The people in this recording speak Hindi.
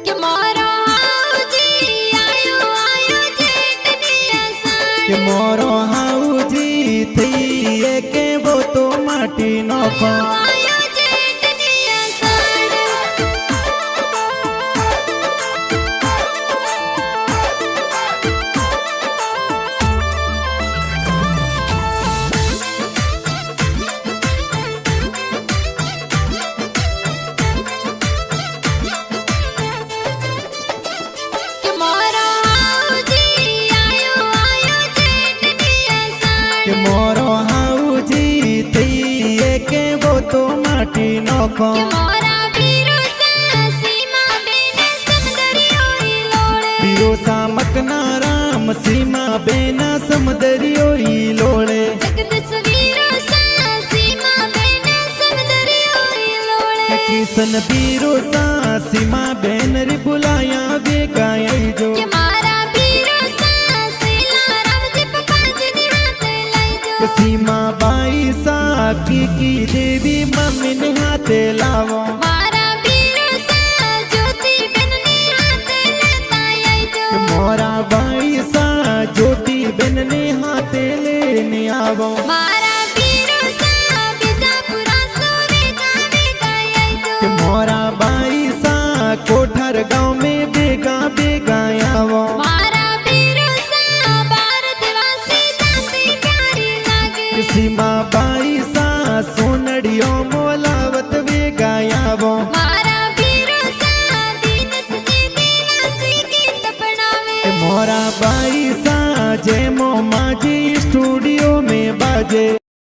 के मोरो हाउजी आयो आयो जेठनी असाण के मोरो हाउजी थी के वो तो माटी नो आयो जेठनी असाण के मोरो हाउजी आयो आयो जेठनी असाण के मोरो हाउजी थी के वो तो माटी नो के मोरा बीरो सा सीमा बेने समदरियो ई लोड़े बीरो सा मकना राम सीमा बेना समदरियो ई लोड़े जगदीश वीरो सा सीमा बेने समदरियो ई लोड़े किसन बीरो सा सीमा बेन रे बुलाया बेगाई जो के मारा बीरो सा सीला राम जी पांच दी हाथ लाई जो सीमा बाई सा की देवी मम्मी ने हाथे लावो मारा बीरो सा ज्योति बेननी हाथ लेता आई जो मोरा बाई सा ज्योति बेन ने हाथे लेने आवो मारा बीरो सा बीजापुरा सोरे गावे गाई जो मोरा बाई सा कोठर गांव में बेगा बेगा आवो मारा बीरो सा भारतवासी दासी प्यारी लागे सीमा बाई सा सोनड़ियों